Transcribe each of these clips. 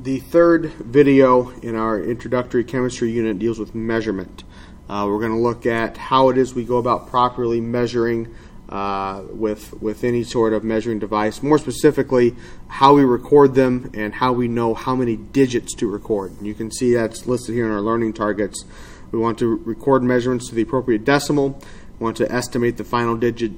The third video in our introductory chemistry unit deals with measurement. We're going to look at how it is we go about properly measuring with any sort of measuring device. More specifically, how we record them and how we know how many digits to record. And you can see that's listed here in our learning targets. We want to record measurements to the appropriate decimal. We want to estimate the final digit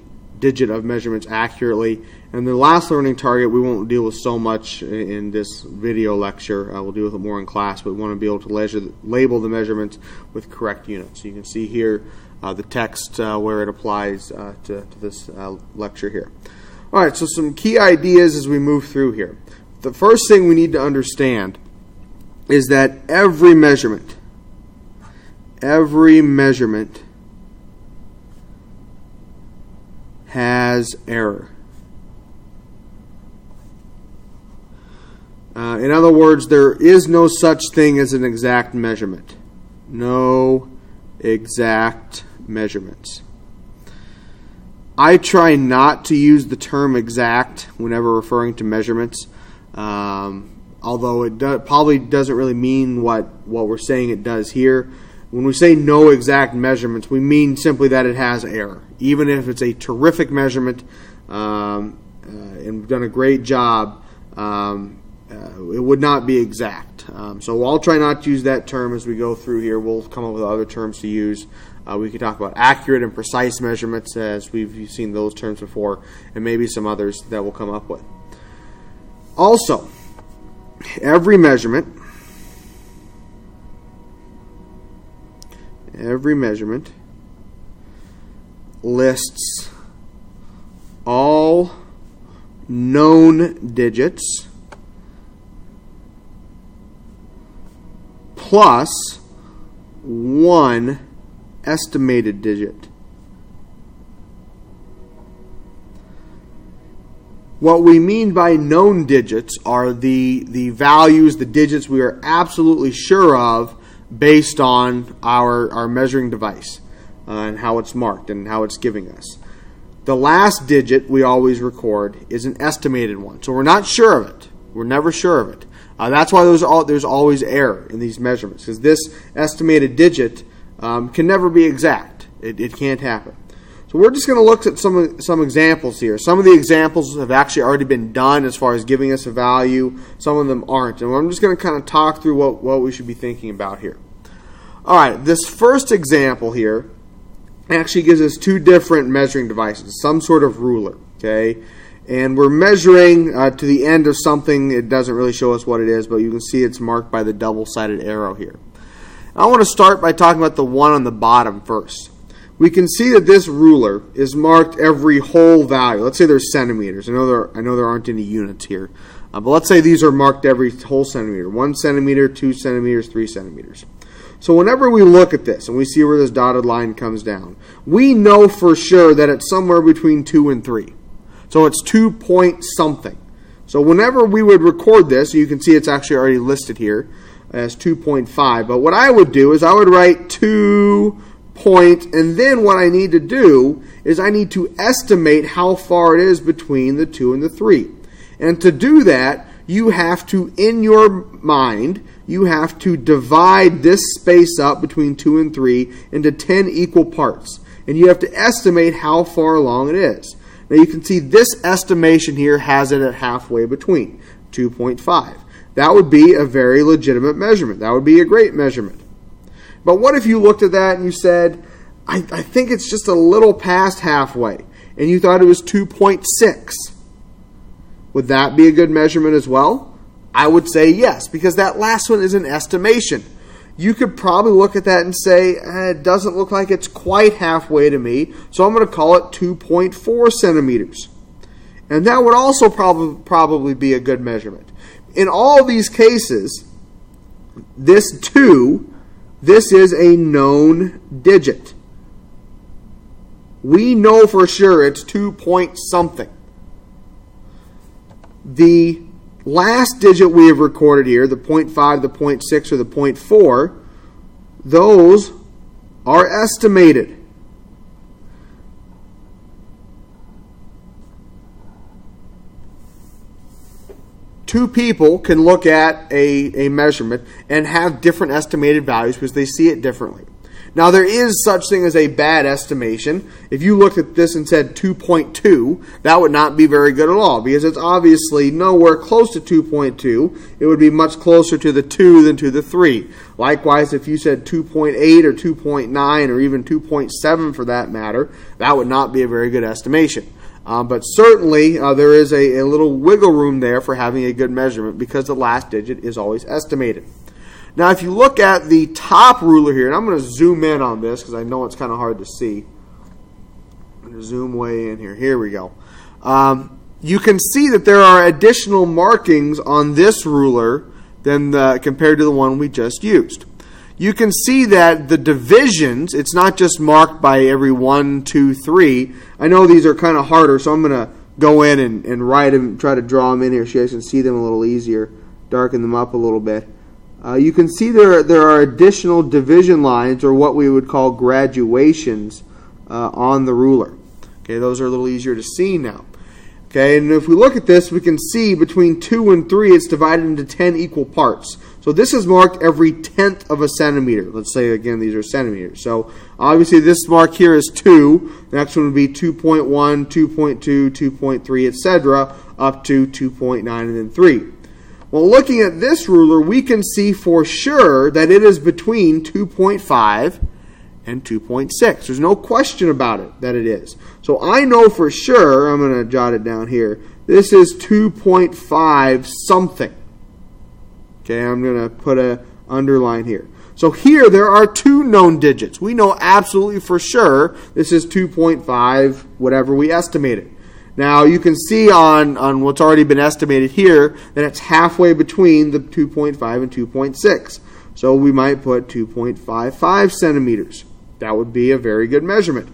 of measurements accurately. And the last learning target we won't deal with so much in this video lecture. We'll deal with it more in class, but we want to be able to label the measurements with correct units. So you can see here the text where it applies to this lecture here. All right, so some key ideas as we move through here. The first thing we need to understand is that every measurement has error. In other words, there is no such thing as an exact measurement. No exact measurements. I try not to use the term exact whenever referring to measurements, although it probably doesn't really mean what we're saying it does here. When we say no exact measurements, we mean simply that it has error. Even if it's a terrific measurement and we've done a great job, it would not be exact. So I'll try not to use that term as we go through here. We'll come up with other terms to use. We could talk about accurate and precise measurements, as we've seen those terms before, and maybe some others that we'll come up with. Also, every measurement lists all known digits plus one estimated digit. What we mean by known digits are the values, the digits we are absolutely sure of based on our measuring device and how it's marked and how it's giving us. The last digit we always record is an estimated one. So we're not sure of it. We're never sure of it. That's why there's always error in these measurements, because this estimated digit can never be exact. It can't happen. So we're just going to look at some examples here. Some of the examples have actually already been done as far as giving us a value. Some of them aren't. And I'm just going to kind of talk through what we should be thinking about here. All right, this first example here actually gives us two different measuring devices, some sort of ruler, okay? And we're measuring to the end of something. It doesn't really show us what it is, but you can see it's marked by the double-sided arrow here. I want to start by talking about the one on the bottom first. We can see that this ruler is marked every whole value. Let's say there's centimeters. I know there aren't any units here, but let's say these are marked every whole centimeter: 1 centimeter, 2 centimeters, 3 centimeters. So whenever we look at this and we see where this dotted line comes down, we know for sure that it's somewhere between 2 and 3. So it's 2 point something. So whenever we would record this, you can see it's actually already listed here as 2.5. But what I would do is I would write 2 point, and then what I need to do is I need to estimate how far it is between the 2 and the 3. And to do that, you have to, in your mind, you have to divide this space up between 2 and 3 into 10 equal parts. And you have to estimate how far along it is. Now you can see this estimation here has it at halfway between, 2.5. That would be a very legitimate measurement. That would be a great measurement. But what if you looked at that and you said, I think it's just a little past halfway, and you thought it was 2.6? Would that be a good measurement as well? I would say yes, because that last one is an estimation. You could probably look at that and say, it doesn't look like it's quite halfway to me, so I'm going to call it 2.4 centimeters. And that would also probably be a good measurement. In all these cases, this is a known digit. We know for sure it's 2 point something. The last digit we have recorded here, the 0.5, the 0.6, or the 0.4, those are estimated. two people can look at a measurement and have different estimated values because they see it differently. Now, there is such thing as a bad estimation. If you looked at this and said 2.2, that would not be very good at all because it's obviously nowhere close to 2.2. It would be much closer to the 2 than to the 3. Likewise, if you said 2.8 or 2.9 or even 2.7 for that matter, that would not be a very good estimation. But certainly, there is a little wiggle room there for having a good measurement because the last digit is always estimated. Now, if you look at the top ruler here, and I'm going to zoom in on this because I know it's kind of hard to see. I'm going to zoom way in here. Here we go. You can see that there are additional markings on this ruler than compared to the one we just used. You can see that the divisions, it's not just marked by every 1, 2, 3. I know these are kind of harder, so I'm going to go in and write them, try to draw them in here so you guys can see them a little easier, darken them up a little bit. You can see there are additional division lines, or what we would call graduations, on the ruler. Okay, those are a little easier to see now. Okay, and if we look at this, we can see between 2 and 3, it's divided into 10 equal parts. So this is marked every 1/10 of a centimeter. Let's say, again, these are centimeters. So obviously this mark here is 2. The next one would be 2.1, 2.2, 2.3, etc., up to 2.9 and then 3. Well, looking at this ruler, we can see for sure that it is between 2.5 and 2.6. There's no question about it that it is. So I know for sure, I'm going to jot it down here, this is 2.5 something. Okay, I'm going to put an underline here. So here there are two known digits. We know absolutely for sure this is 2.5, whatever we estimated. Now, you can see on what's already been estimated here that it's halfway between the 2.5 and 2.6. So we might put 2.55 centimeters. That would be a very good measurement.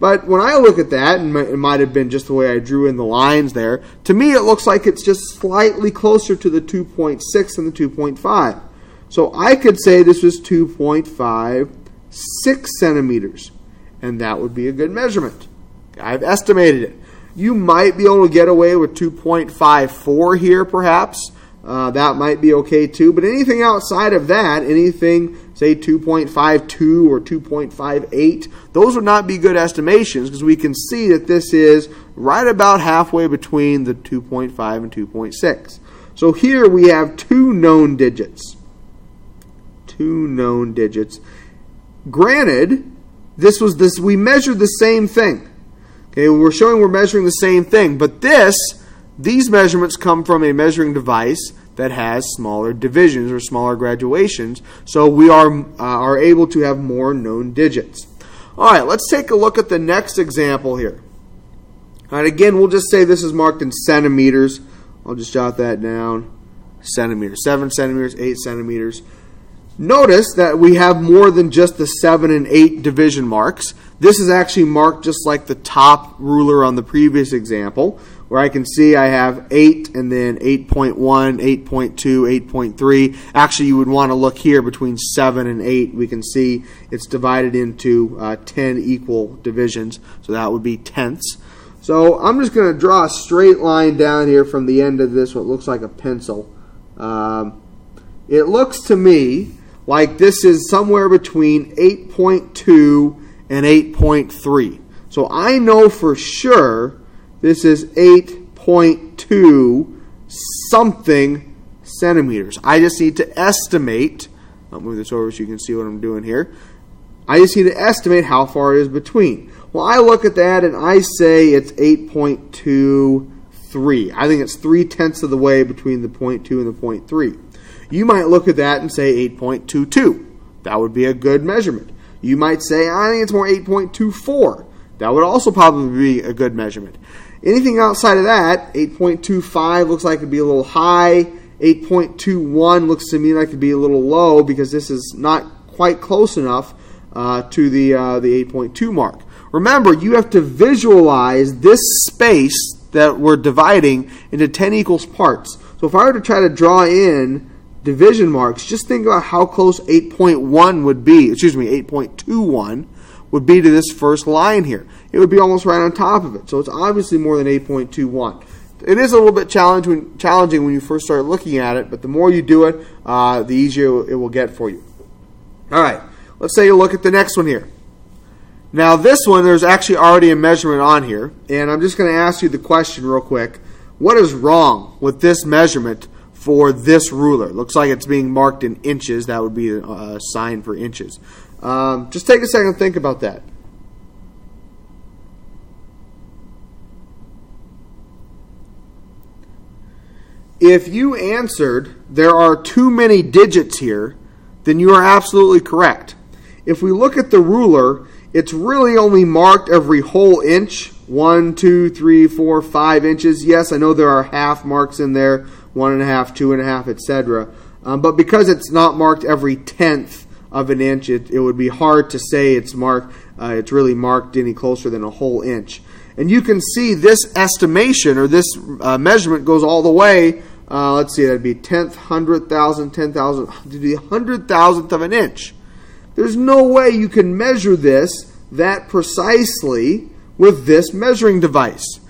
But when I look at that, and it might have been just the way I drew in the lines there, to me it looks like it's just slightly closer to the 2.6 than the 2.5. So I could say this was 2.56 centimeters, and that would be a good measurement. I've estimated it. You might be able to get away with 2.54 here, perhaps. That might be okay too. But anything outside of that, anything, say 2.52 or 2.58, those would not be good estimations because we can see that this is right about halfway between the 2.5 and 2.6. So here we have two known digits. Two known digits. Granted, we measured the same thing. Okay, we're showing we're measuring the same thing, but these measurements come from a measuring device that has smaller divisions or smaller graduations, so we are able to have more known digits. All right, let's take a look at the next example here. All right, again, we'll just say this is marked in centimeters. I'll just jot that down. Centimeters, 7 centimeters, 8 centimeters. Notice that we have more than just the 7 and 8 division marks. This is actually marked just like the top ruler on the previous example, where I can see I have 8 and then 8.1, 8.2, 8.3. Actually, you would want to look here between 7 and 8. We can see it's divided into 10 equal divisions, so that would be tenths. So I'm just going to draw a straight line down here from the end of this, what looks like a pencil. It looks to me like this is somewhere between 8.2 and 8.3. So I know for sure this is 8.2 something centimeters. I just need to estimate. I'll move this over so you can see what I'm doing here. I just need to estimate how far it is between. Well, I look at that and I say it's 8.23. I think it's 3/10 of the way between the 0.2 and the 0.3. You might look at that and say 8.22. That would be a good measurement. You might say, I think it's more 8.24. That would also probably be a good measurement. Anything outside of that, 8.25 looks like it would be a little high. 8.21 looks to me like it would be a little low because this is not quite close enough to the 8.2 mark. Remember, you have to visualize this space that we're dividing into 10 equals parts. So if I were to try to draw in division marks, just think about how close 8.1 would be, 8.21 would be to this first line here. It would be almost right on top of it. So it's obviously more than 8.21. It is a little bit challenging when you first start looking at it, but the more you do it, the easier it will get for you. All right, let's take a look at the next one here. Now this one, there's actually already a measurement on here, and I'm just going to ask you the question real quick. What is wrong with this measurement for this ruler? Looks like it's being marked in inches. That would be a sign for inches. Just take a second and think about that. If you answered there are too many digits here, then you are absolutely correct. If we look at the ruler, it's really only marked every whole inch. 1, 2, 3, 4, 5 inches. Yes, I know there are half marks in there, 1.5, 2.5, etc. But because it's not marked every tenth of an inch, it would be hard to say it's marked. It's really marked any closer than a whole inch. And you can see this estimation or this measurement goes all the way. Let's see, that'd be tenth, 100,000, 10,000 to the 100,000th of an inch. There's no way you can measure this that precisely with this measuring device.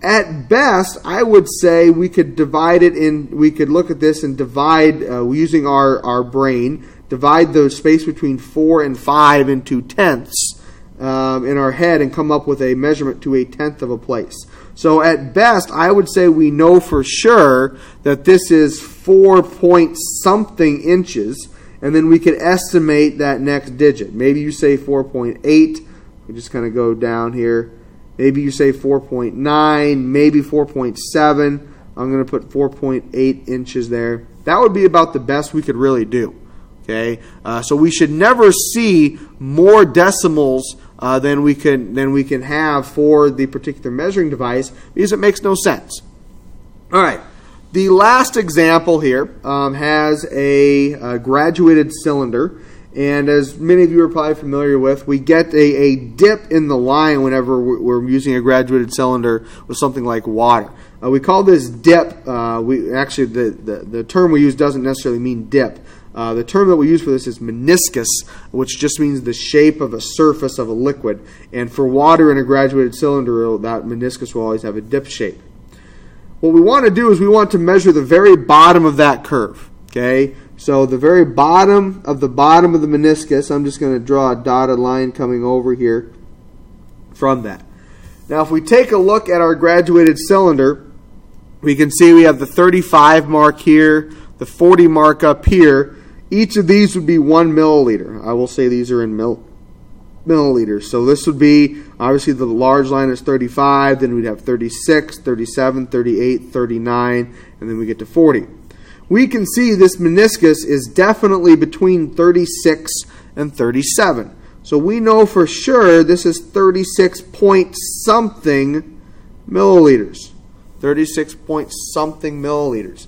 At best, I would say we could divide it in. We could look at this and divide using our brain. Divide the space between 4 and 5 into tenths in our head and come up with a measurement to a tenth of a place. So at best, I would say we know for sure that this is 4 point something inches, and then we could estimate that next digit. Maybe you say 4.8. We just kind of go down here. Maybe you say 4.9, maybe 4.7. I'm going to put 4.8 inches there. That would be about the best we could really do. Okay, so we should never see more decimals than we can have for the particular measuring device, because it makes no sense. All right, the last example here has a graduated cylinder, and as many of you are probably familiar with, we get a dip in the line whenever we're using a graduated cylinder with something like water. We call this dip. The term we use doesn't necessarily mean dip. The term that we use for this is meniscus, which just means the shape of a surface of a liquid. And for water in a graduated cylinder, that meniscus will always have a dip shape. What we want to do is we want to measure the very bottom of that curve. Okay, so the very bottom of the meniscus, I'm just going to draw a dotted line coming over here from that. Now, if we take a look at our graduated cylinder, we can see we have the 35 mark here, the 40 mark up here. Each of these would be 1 milliliter. I will say these are in milliliters. So this would be, obviously the large line is 35, then we'd have 36, 37, 38, 39, and then we get to 40. We can see this meniscus is definitely between 36 and 37. So we know for sure this is 36 point something milliliters. 36 point something milliliters.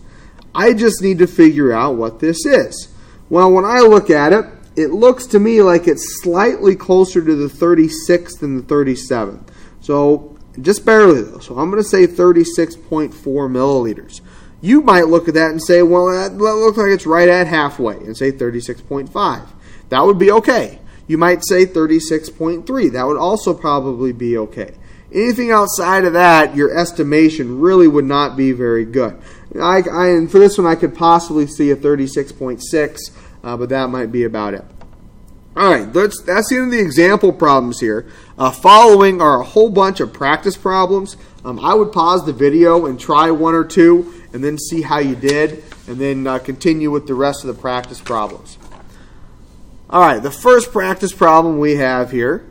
I just need to figure out what this is. Well, when I look at it, it looks to me like it's slightly closer to the 36th than the 37th. So just barely though. So I'm going to say 36.4 milliliters. You might look at that and say, well, that looks like it's right at halfway, and say 36.5. That would be okay. You might say 36.3. That would also probably be okay. Anything outside of that, your estimation really would not be very good. And for this one, I could possibly see a 36.6, but that might be about it. All right, that's the end of the example problems here. Following are a whole bunch of practice problems. I would pause the video and try 1 or 2, and then see how you did, and then continue with the rest of the practice problems. All right, the first practice problem we have here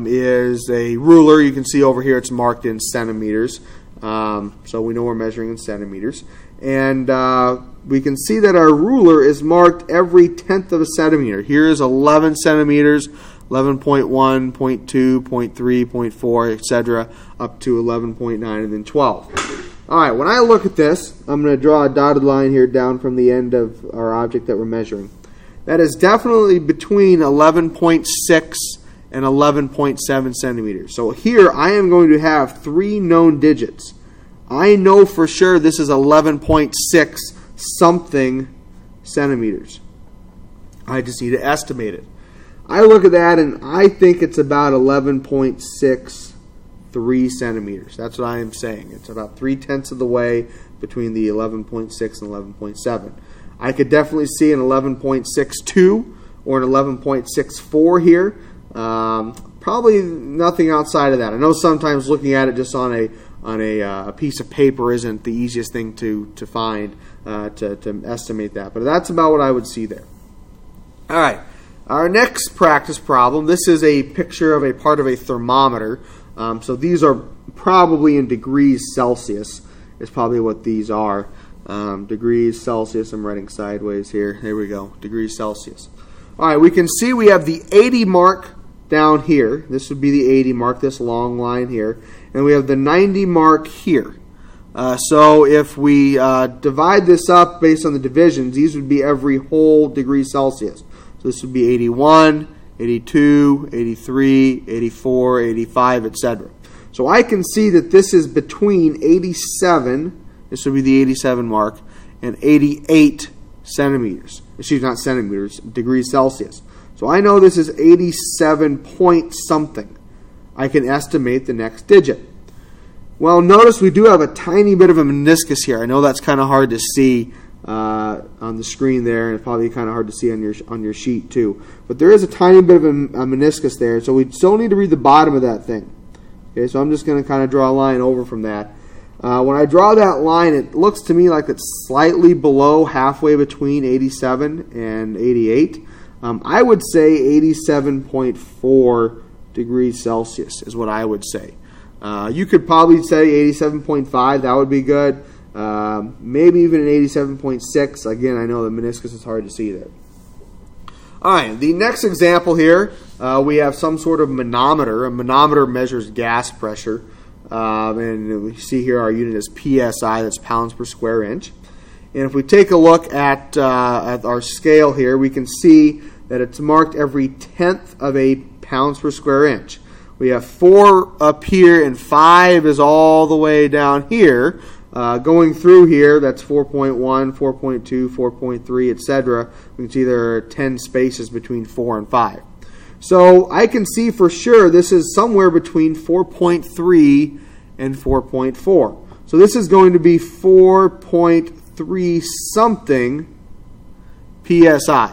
is a ruler. You can see over here it's marked in centimeters, so we know we're measuring in centimeters. And we can see that our ruler is marked every tenth of a centimeter. Here is 11 centimeters, 11.1, 0.2, 0.3, 0.4, etc., up to 11.9 and then 12. All right, when I look at this, I'm going to draw a dotted line here down from the end of our object that we're measuring. That is definitely between 11.6 and 11.7 centimeters. So here I am going to have 3 known digits. I know for sure this is 11.6 something centimeters. I just need to estimate it. I look at that and I think it's about 11.65 11.3 centimeters. That's what I am saying. It's about 3/10 of the way between the 11.6 and 11.7. I could definitely see an 11.62 or an 11.64 here. Probably nothing outside of that. I know sometimes looking at it just on a piece of paper isn't the easiest thing to find to estimate that, but that's about what I would see there. All right, our next practice problem. This is a picture of a part of a thermometer. So these are probably in degrees Celsius. Is probably what these are. Degrees Celsius. I'm writing sideways here. There we go. Degrees Celsius. All right, we can see we have the 80 mark down here. This would be the 80 mark, this long line here. And we have the 90 mark here. So if we divide this up based on the divisions, these would be every whole degree Celsius. So this would be 81, 82, 83, 84, 85, etc. So I can see that this is between 87, this would be the 87 mark, and 88 centimeters. Excuse me, not centimeters, degrees Celsius. So I know this is 87 point something. I can estimate the next digit. Well, notice we do have a tiny bit of a meniscus here. I know that's kind of hard to see on the screen there, and it's probably kind of hard to see on your sheet too. But there is a tiny bit of a meniscus there, so we still need to read the bottom of that thing. Okay, so I'm just going to kind of draw a line over from that. When I draw that line, it looks to me like it's slightly below halfway between 87 and 88. I would say 87.4 degrees Celsius is what I would say. You could probably say 87.5. That would be good. Maybe even an 87.6. Again, I know the meniscus is hard to see there. All right, the next example here, we have some sort of manometer. A manometer measures gas pressure. And we see here our unit is PSI, that's pounds per square inch. And if we take a look at our scale here, we can see that it's marked every 1/10 of a pounds per square inch. We have 4 up here and 5 is all the way down here. Going through here, that's 4.1, 4.2, 4.3, etc. We can see there are 10 spaces between 4 and 5. So I can see for sure this is somewhere between 4.3 and 4.4. So this is going to be 4.3 something PSI.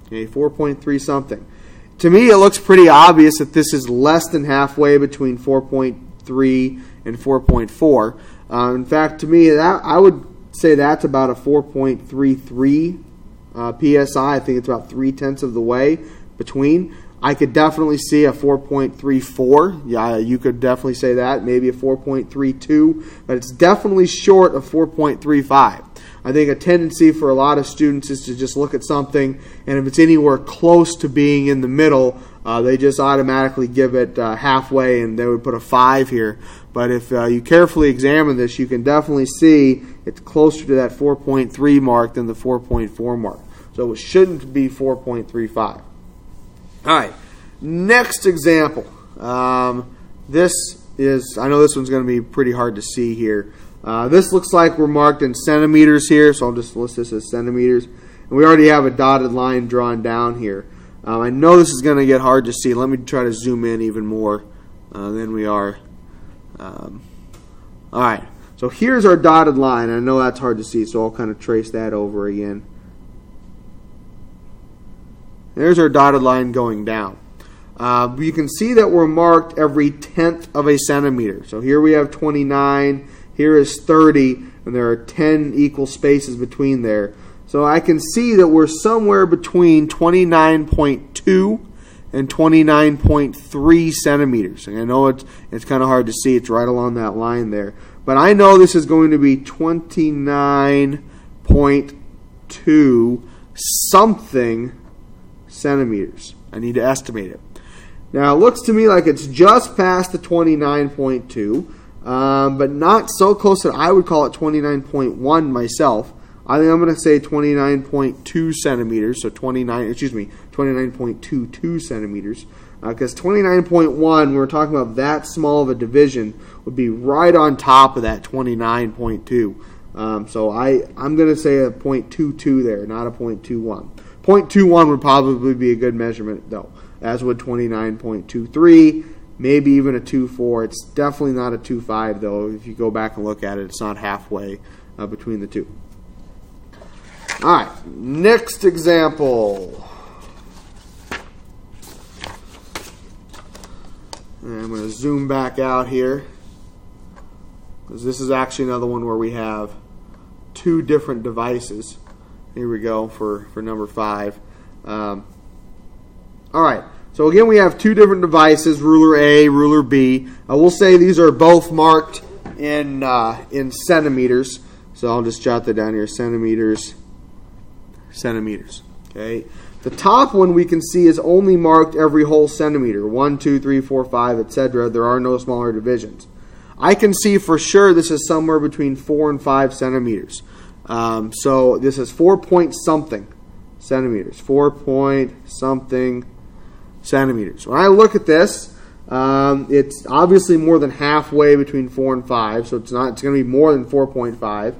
Okay, 4.3 something. To me, it looks pretty obvious that this is less than halfway between 4.3 and 4.4. In fact, to me, that I would say that's about a 4.33 PSI. I think it's about 3/10 of the way between. I could definitely see a 4.34. Yeah, you could definitely say that. Maybe a 4.32, but it's definitely short of 4.35. I think a tendency for a lot of students is to just look at something, and if it's anywhere close to being in the middle, they just automatically give it halfway, and they would put a 5 here. But if you carefully examine this, you can definitely see it's closer to that 4.3 mark than the 4.4 mark. So it shouldn't be 4.35. All right, next example. This is, I know this one's going to be pretty hard to see here. This looks like we're marked in centimeters here, so I'll just list this as centimeters. And we already have a dotted line drawn down here. I know this is going to get hard to see. Let me try to zoom in even more than we are. All right, so here's our dotted line. I know that's hard to see, so I'll kind of trace that over again. There's our dotted line going down. You can see that we're marked every 1/10 of a centimeter. So here we have 29, here is 30, and there are 10 equal spaces between there. So I can see that we're somewhere between 29.2 and 29.3 centimeters. And I know it's kind of hard to see. It's right along that line there. But I know this is going to be 29.2 something centimeters. I need to estimate it. Now it looks to me like it's just past the 29.2, but not so close that I would call it 29.1 myself. I think I'm going to say 29.2 centimeters, so 29.22 centimeters, because 29.1, when we're talking about that small of a division, would be right on top of that 29.2. So I'm going to say a 0.22 there, not a 0.21. 0.21 would probably be a good measurement, though, as would 29.23, maybe even a 2.4. It's definitely not a 2.5 though. If you go back and look at it, it's not halfway between the two. All right, next example. And I'm going to zoom back out here, because this is actually another one where we have two different devices. Here we go for number 5. All right, so again we have two different devices, ruler A, ruler B. We'll say these are both marked in centimeters. So I'll just jot that down here, centimeters. Okay. The top one we can see is only marked every whole centimeter, 1, 2, 3, 4, 5, etc. There are no smaller divisions. I can see for sure this is somewhere between 4 and 5 centimeters. So this is 4 point something centimeters. 4 point something centimeters. When I look at this, it's obviously more than halfway between 4 and 5, so it's going to be more than 4.5.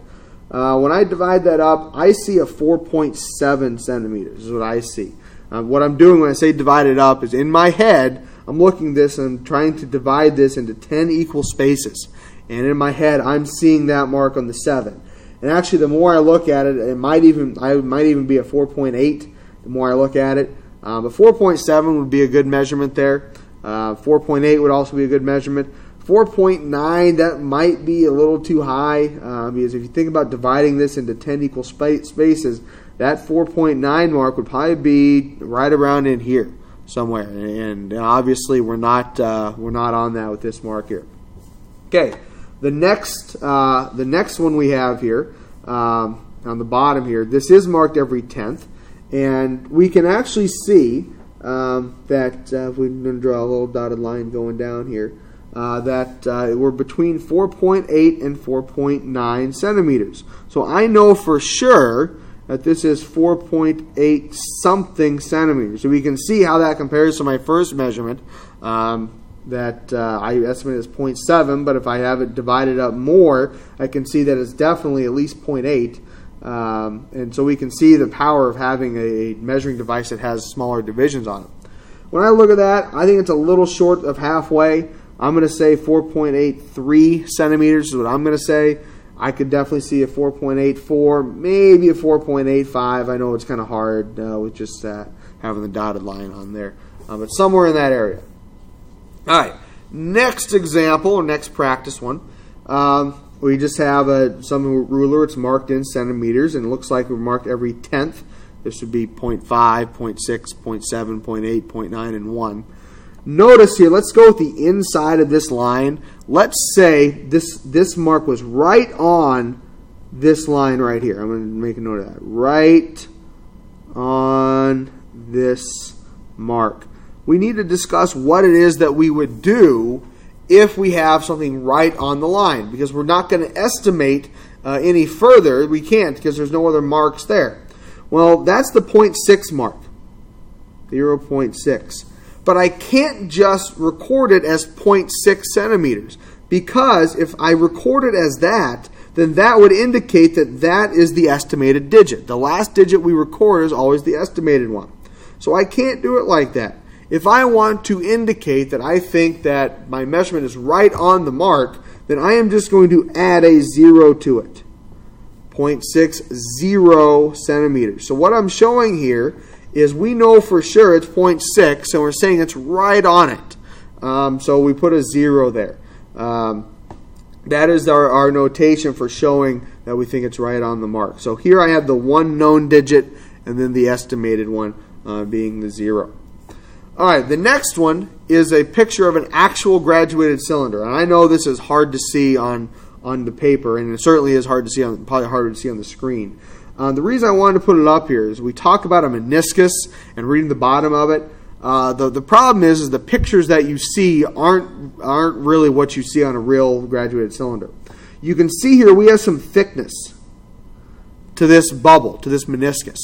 When I divide that up, I see a 4.7 centimeters is what I see. What I'm doing when I say divide it up is in my head, I'm looking at this and I'm trying to divide this into 10 equal spaces. And in my head, I'm seeing that mark on the 7. And actually, the more I look at it, I might even be a 4.8 the more I look at it. But 4.7 would be a good measurement there. 4.8 would also be a good measurement. 4.9, that might be a little too high, because if you think about dividing this into 10 equal spaces, that 4.9 mark would probably be right around in here somewhere, and obviously we're not on that with this mark here. Okay, the next one we have here on the bottom here, this is marked every 10th, and we can actually see that if we're going to draw a little dotted line going down here, that we're between 4.8 and 4.9 centimeters. So I know for sure that this is 4.8 something centimeters. So we can see how that compares to my first measurement that I estimated as 0.7, but if I have it divided up more, I can see that it's definitely at least 0.8. And so we can see the power of having a measuring device that has smaller divisions on it. When I look at that, I think it's a little short of halfway. I'm going to say 4.83 centimeters is what I'm going to say. I could definitely see a 4.84, maybe a 4.85. I know it's kind of hard with just having the dotted line on there, but somewhere in that area. All right, next example, or next practice one. We just have some ruler. It's marked in centimeters, and it looks like we're marked every 10th. This would be 0.5, 0.6, 0.7, 0.8, 0.9, and 1. Notice here, let's go with the inside of this line. Let's say this mark was right on this line right here. I'm going to make a note of that. Right on this mark. We need to discuss what it is that we would do if we have something right on the line, because we're not going to estimate any further. We can't, because there's no other marks there. Well, that's the 0.6 mark, 0.6. But I can't just record it as 0.6 centimeters, because if I record it as that, then that would indicate that that is the estimated digit. The last digit we record is always the estimated one. So I can't do it like that. If I want to indicate that I think that my measurement is right on the mark, then I am just going to add a 0 to it. 0.60 centimeters. So what I'm showing here is we know for sure it's 0.6, and we're saying it's right on it. So we put a 0 there. That is our notation for showing that we think it's right on the mark. So here I have the one known digit, and then the estimated one being the 0. All right, the next one is a picture of an actual graduated cylinder. And I know this is hard to see on the paper, and it certainly is hard to see probably harder to see on the screen. The reason I wanted to put it up here is we talk about a meniscus and reading the bottom of it. The problem is the pictures that you see aren't really what you see on a real graduated cylinder. You can see here we have some thickness to this bubble, to this meniscus.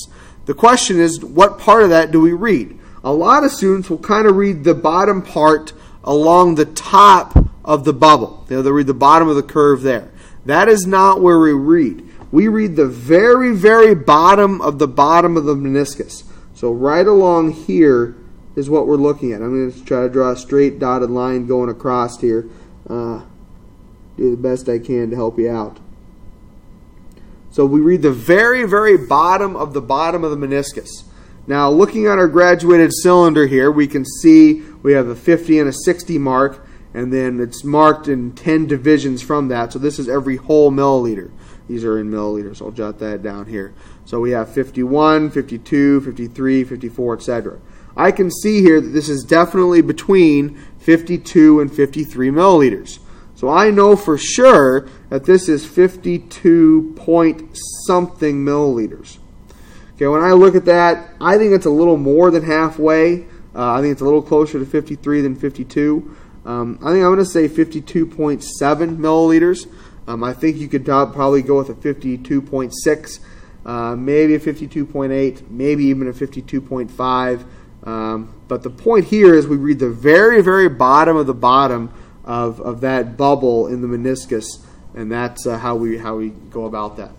The question is, what part of that do we read? A lot of students will kind of read the bottom part along the top of the bubble. They'll read the bottom of the curve there. That is not where we read. We read the very, very bottom of the meniscus. So right along here is what we're looking at. I'm going to try to draw a straight dotted line going across here. Do the best I can to help you out. So we read the very, very bottom of the meniscus. Now, looking at our graduated cylinder here, we can see we have a 50 and a 60 mark, and then it's marked in 10 divisions from that. So this is every whole milliliter. These are in milliliters. I'll jot that down here. So we have 51, 52, 53, 54, etc. I can see here that this is definitely between 52 and 53 milliliters. So I know for sure that this is 52 point something milliliters. Okay, when I look at that, I think it's a little more than halfway. I think it's a little closer to 53 than 52. I think I'm going to say 52.7 milliliters. I think you could probably go with a 52.6, maybe a 52.8, maybe even a 52.5. But the point here is we read the very, very bottom of the bottom of that bubble in the meniscus, and that's how we go about that.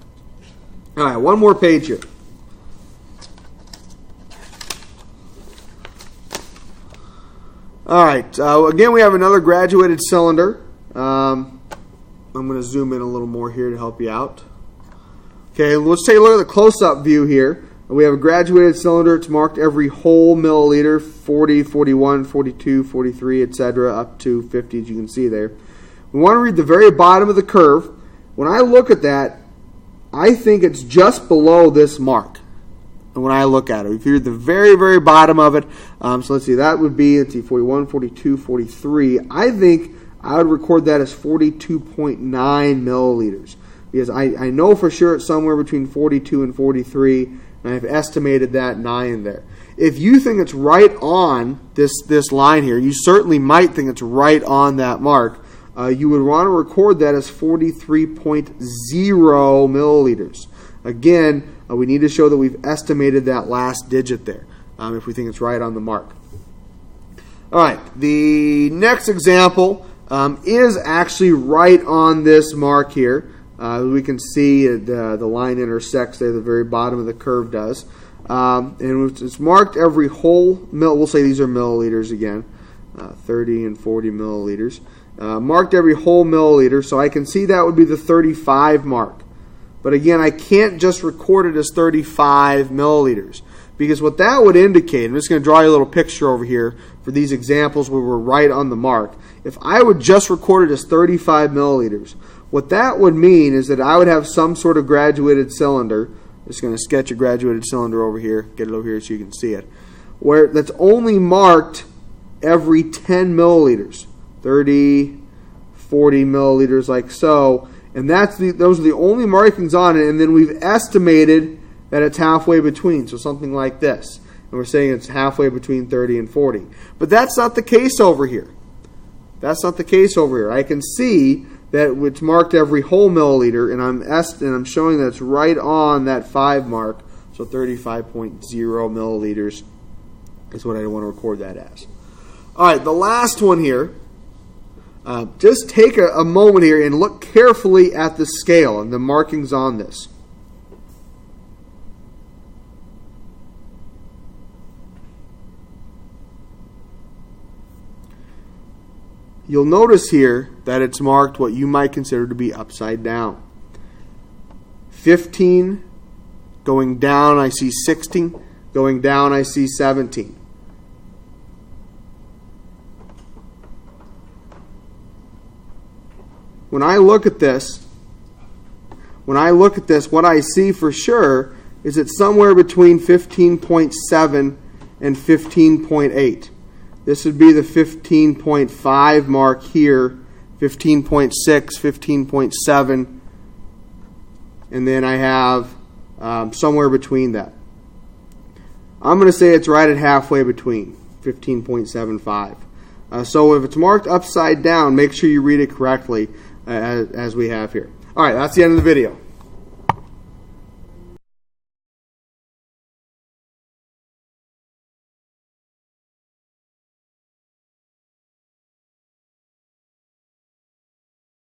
All right, one more page here. All right, again we have another graduated cylinder. I'm going to zoom in a little more here to help you out. Okay, let's take a look at the close-up view here. We have a graduated cylinder. It's marked every whole milliliter, 40, 41, 42, 43, etc., up to 50, as you can see there. We want to read the very bottom of the curve. When I look at that, I think it's just below this mark. And when I look at it, if you're at the very, very bottom of it, so let's see, that would be, 41, 42, 43. I think I would record that as 42.9 milliliters. Because I know for sure it's somewhere between 42 and 43, and I've estimated that 9 there. If you think it's right on this line here, you certainly might think it's right on that mark, you would want to record that as 43.0 milliliters. Again, we need to show that we've estimated that last digit there, if we think it's right on the mark. All right, the next example is actually right on this mark here. We can see the line intersects there, the very bottom of the curve does. And it's marked every whole we'll say these are milliliters again, 30 and 40 milliliters. Marked every whole milliliter, so I can see that would be the 35 mark. But again, I can't just record it as 35 milliliters, because what that would indicate, I'm just going to draw you a little picture over here for these examples where we're right on the mark. If I would just record it as 35 milliliters, what that would mean is that I would have some sort of graduated cylinder. I'm just going to sketch a graduated cylinder over here, get it over here so you can see it, where that's only marked every 10 milliliters, 30, 40 milliliters like so, and those are the only markings on it, and then we've estimated that it's halfway between, so something like this. And we're saying it's halfway between 30 and 40. But that's not the case over here. That's not the case over here. I can see that it's marked every whole milliliter, and I'm showing that it's right on that 5 mark, so 35.0 milliliters is what I want to record that as. All right, the last one here. Just take a moment here and look carefully at the scale and the markings on this. You'll notice here that it's marked what you might consider to be upside down. 15, going down I see 16, going down I see 17. When I look at this, what I see for sure is it's somewhere between 15.7 and 15.8. This would be the 15.5 mark here, 15.6, 15.7, and then I have somewhere between that. I'm going to say it's right at halfway between, 15.75. So if it's marked upside down, make sure you read it correctly as we have here. All right, that's the end of the video.